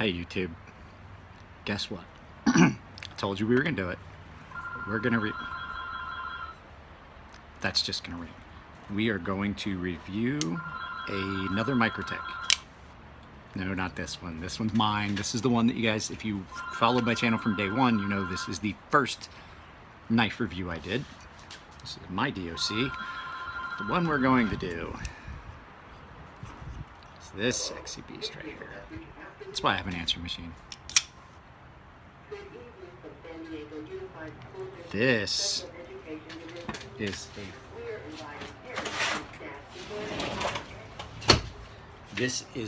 Hey YouTube, guess what? I told you we were gonna do it. We're gonna That's just gonna ring. We are going to review another Microtech. No, not this one. This one's mine. This is the one that you guys, if you followed my channel from day one, you know this is the first knife review I did. This is my DOC. The one we're going to do is this sexy beast right here. That's why I have an answering machine. This is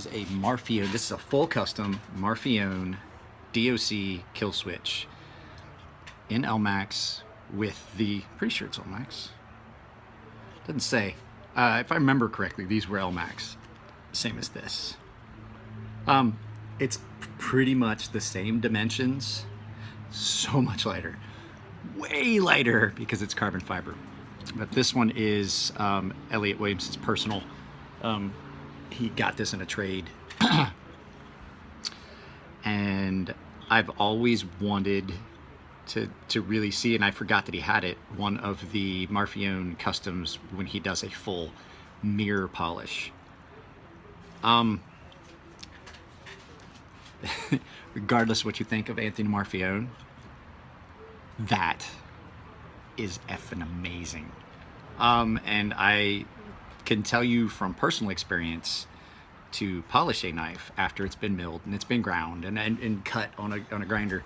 a Marfione. This is a full custom Marfione DOC kill switch in Elmax with the, pretty sure it's Elmax. Doesn't say. If I remember correctly, these were Elmax. Same as this. It's pretty much the same dimensions, so much lighter, way lighter because it's carbon fiber. But this one is Elliot Williamson's personal. He got this in a trade. And I've always wanted to really see, and I forgot that he had it, one of the Marfione customs when he does a full mirror polish. Regardless of what you think of Anthony Marfione, that is effing amazing. And I can tell you from personal experience, to polish a knife after it's been milled and it's been ground and cut on a grinder,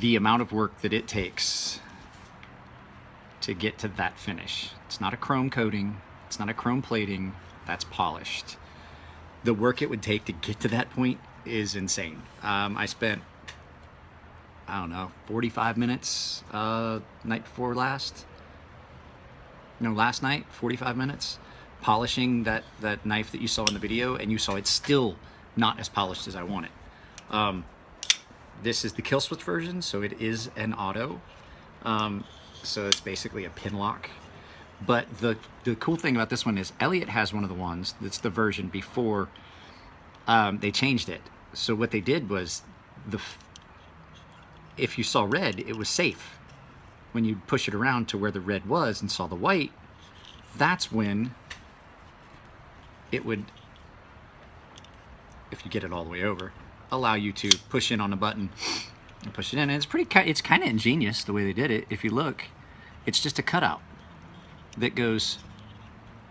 the amount of work that it takes to get to that finish. It's not a chrome coating, it's not a chrome plating, that's polished. The work it would take to get to that point is insane. I spent, I don't know, 45 minutes night before last. No, last night, 45 minutes polishing that knife that you saw in the video, and you saw it's still not as polished as I want it. This is the kill switch version, so it is an auto. So it's basically a pin lock. But the cool thing about this one is Elliot has one of the ones that's the version before they changed it. So what they did was, if you saw red, it was safe. When you push it around to where the red was and saw the white, that's when it would, if you get it all the way over, allow you to push in on a button and push it in. And it's kind of ingenious the way they did it. If you look, it's just a cutout that goes,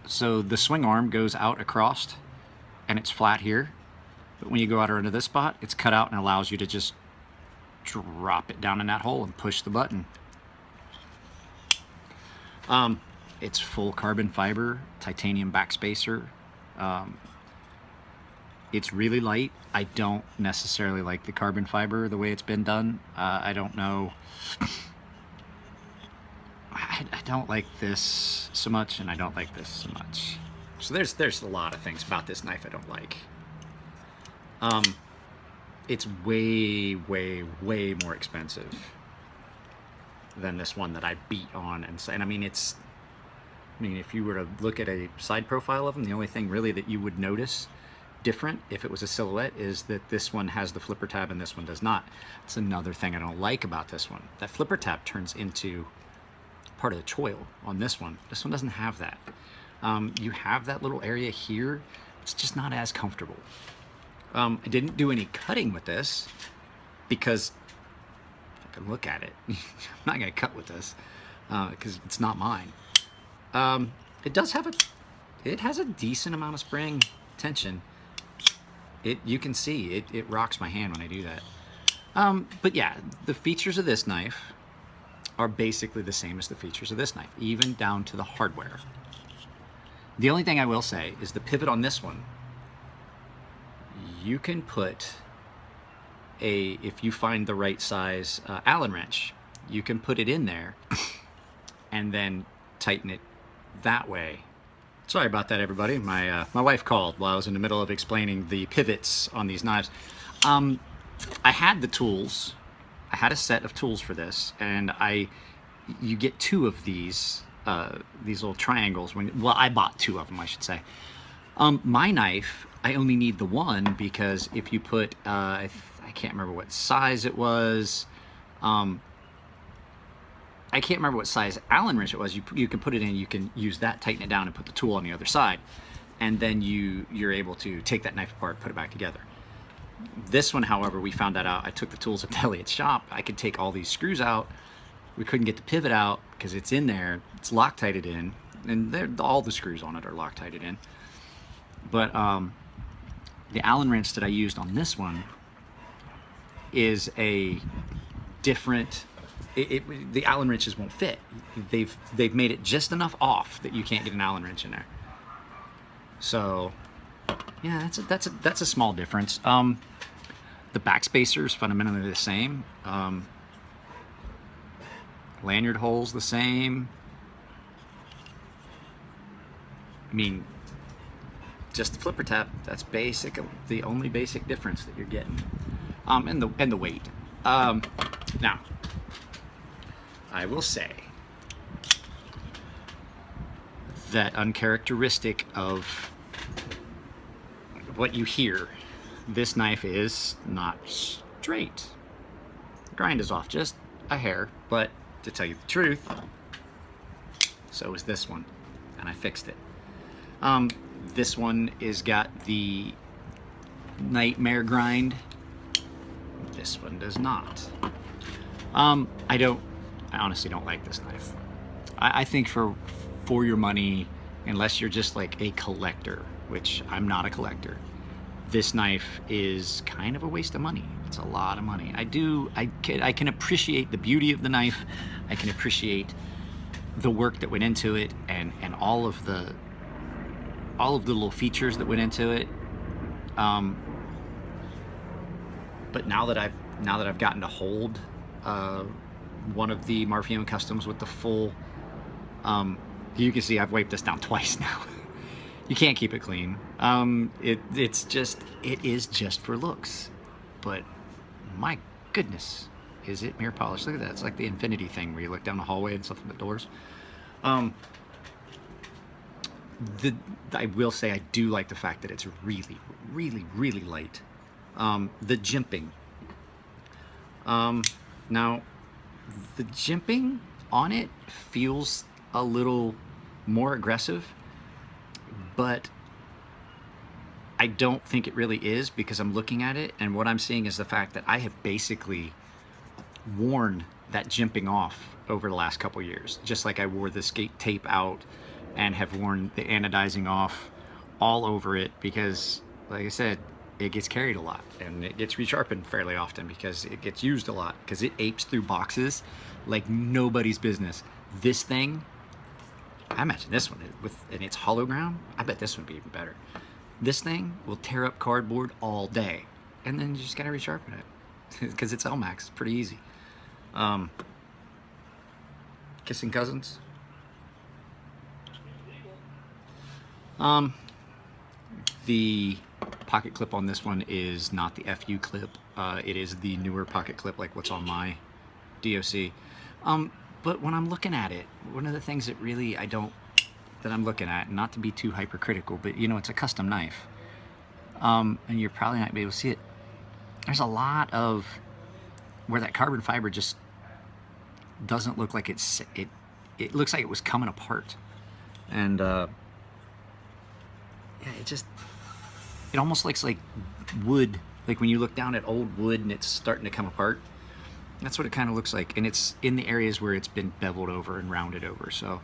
so the swing arm goes out across and it's flat here. But when you go out into this spot, it's cut out and allows you to just drop it down in that hole and push the button. It's full carbon fiber, titanium backspacer. It's really light. I don't necessarily like the carbon fiber the way it's been done. I don't know. I don't like this so much, and I don't like this so much. So there's a lot of things about this knife I don't like. It's way more expensive than this one that I beat on, and I mean, if you were to look at a side profile of them, the only thing really that you would notice different if it was a silhouette is that this one has the flipper tab and this one does not. It's another thing I don't like about this one. That flipper tab turns into part of the choil on this one. This one doesn't have that. You have that little area here. It's just not as comfortable. I didn't do any cutting with this because if I can look at it, I'm not going to cut with this because it's not mine. It does have it has a decent amount of spring tension. You can see it rocks my hand when I do that. But yeah, the features of this knife are basically the same as the features of this knife, even down to the hardware. The only thing I will say is the pivot on this one, you can put if you find the right size Allen wrench, you can put it in there and then tighten it that way. Sorry about that, everybody. My wife called while I was in the middle of explaining the pivots on these knives. I had the tools. I had a set of tools for this, and you get two of these little triangles. Well, I bought two of them, I should say. My knife I only need the one because if you put, I can't remember what size it was. I can't remember what size Allen wrench it was. You can put it in, you can use that, tighten it down, and put the tool on the other side. And then you're able to take that knife apart, put it back together. This one, however, we found that out. I took the tools at Elliot's shop. I could take all these screws out. We couldn't get the pivot out because it's in there. It's Loctited in. And all the screws on it are Loctited in. But the Allen wrench that I used on this one is a different... the Allen wrenches won't fit. They've made it just enough off that you can't get an Allen wrench in there. So, yeah, that's a small difference. The back spacer is fundamentally the same. Lanyard holes the same. I mean, just the flipper tap. That's the only basic difference that you're getting. And the weight. Now, I will say that uncharacteristic of what you hear, this knife is not straight. The grind is off just a hair, but to tell you the truth, so is this one, and I fixed it. This one is got the nightmare grind. This one does not. I honestly don't like this knife. I think for your money, unless you're just like a collector, which I'm not a collector, this knife is kind of a waste of money. It's a lot of money. I can appreciate the beauty of the knife. I can appreciate the work that went into it, and all of the little features that went into it. But now that I've gotten to hold one of the Marfione customs with the full, you can see I've wiped this down twice now. You can't keep it clean. It is just for looks, but my goodness, is it mirror polished? Look at that. It's like the infinity thing where you look down the hallway and stuff at the doors. I will say I do like the fact that it's really, really, really light. The jimping. Now, the jimping on it feels a little more aggressive, but I don't think it really is, because I'm looking at it and what I'm seeing is the fact that I have basically worn that jimping off over the last couple years, just like I wore the skate tape out and have worn the anodizing off all over it, because like I said, it gets carried a lot and it gets resharpened fairly often because it gets used a lot, because it apes through boxes like nobody's business. This thing, I imagine this one and it's hollow ground, I bet this one would be even better. This thing will tear up cardboard all day, and then you just gotta resharpen it because it's Elmax. It's pretty easy. Kissing cousins. The pocket clip on this one is not the FU clip. It is the newer pocket clip, like what's on my DOC. But when I'm looking at it, one of the things that really that I'm looking at, not to be too hypercritical, but you know, it's a custom knife. And you're probably not gonna be able to see it. There's a lot of where that carbon fiber just doesn't look like it looks like it was coming apart. And yeah, it almost looks like wood, like when you look down at old wood and it's starting to come apart. That's what it kind of looks like, and it's in the areas where it's been beveled over and rounded over. So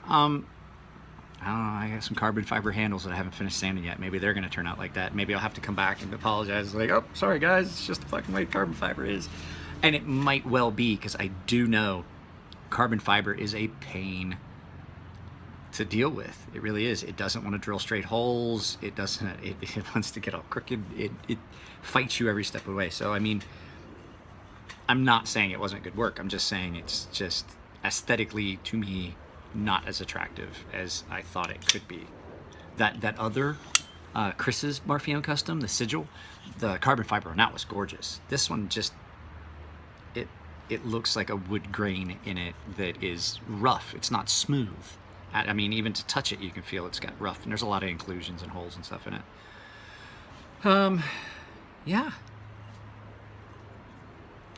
I don't know, I got some carbon fiber handles that I haven't finished sanding yet. Maybe they're gonna turn out like that. Maybe I'll have to come back and apologize, like, oh, sorry guys, it's just the fucking way carbon fiber is. And it might well be, because I do know carbon fiber is a pain to deal with. It really is. It doesn't want to drill straight holes. It wants to get all crooked. It fights you every step of the way. So I mean, I'm not saying it wasn't good work. I'm just saying it's just aesthetically, to me, not as attractive as I thought it could be. That other Chris's Marfione custom, the sigil, the carbon fiber on that was gorgeous. This one just, it looks like a wood grain in it that is rough. It's not smooth. I mean, even to touch it, you can feel it's got rough, and there's a lot of inclusions and holes and stuff in it. Yeah.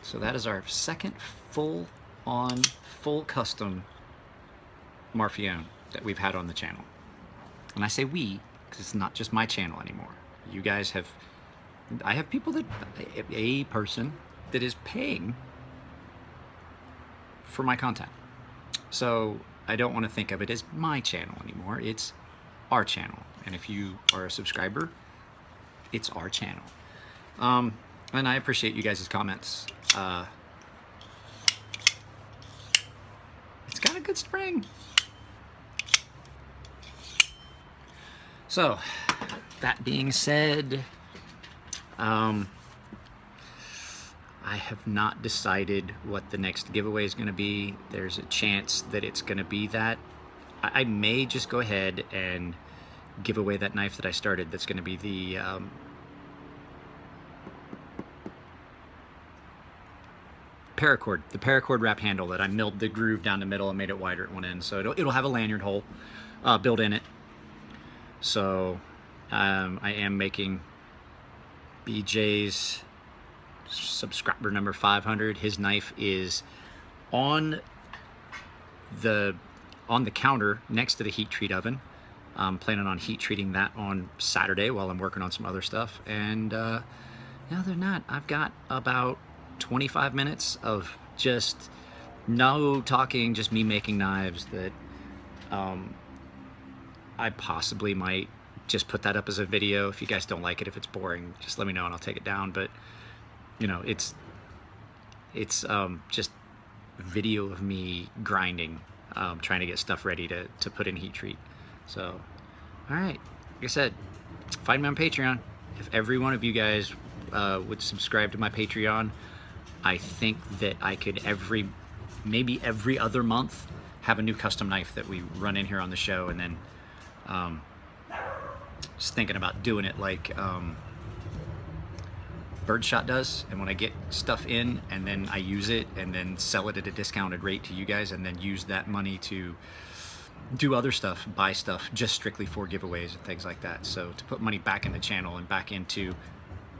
So that is our second full custom Marfione that we've had on the channel. And I say we, because it's not just my channel anymore. You guys have, I have people that, a person that is paying for my content. So I don't want to think of it as my channel anymore. It's our channel. And if you are a subscriber, it's our channel. And I appreciate you guys' comments. It's got a good spring. So, that being said, I have not decided what the next giveaway is going to be. There's a chance that it's going to be that. I may just go ahead and give away that knife that I started. That's going to be the paracord wrap handle that I milled the groove down the middle and made it wider at one end. So it'll have a lanyard hole built in it. So I am making BJ's subscriber number 500. His knife is on the counter next to the heat treat oven. I'm planning on heat treating that on Saturday while I'm working on some other stuff. And other than that, I've got about 25 minutes of just no talking, just me making knives that I possibly might just put that up as a video. If you guys don't like it, if it's boring, just let me know and I'll take it down. But you know, it's just video of me grinding, trying to get stuff ready to put in heat treat. So, all right, like I said, find me on Patreon. If every one of you guys would subscribe to my Patreon, I think that I could maybe every other month have a new custom knife that we run in here on the show. And then just thinking about doing it like Birdshot does, and when I get stuff in and then I use it and then sell it at a discounted rate to you guys, and then use that money to do other stuff, buy stuff just strictly for giveaways and things like that. So to put money back in the channel and back into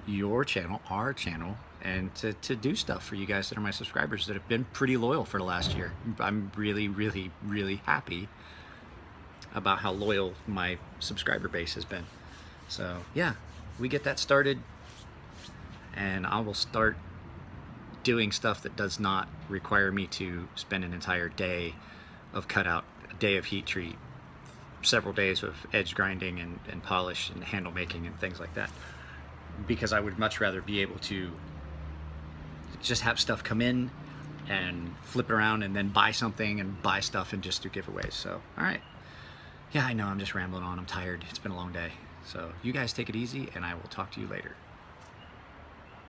your channel, our channel, and to do stuff for you guys that are my subscribers that have been pretty loyal for the last year. I'm really, really, really happy about how loyal my subscriber base has been. So yeah, we get that started, and I will start doing stuff that does not require me to spend an entire day of cutout, a day of heat treat, several days of edge grinding and polish and handle making and things like that, because I would much rather be able to just have stuff come in and flip it around and then buy something and buy stuff and just do giveaways. So all right, yeah, I know I'm just rambling on, I'm tired, it's been a long day. So you guys take it easy, and I will talk to you later.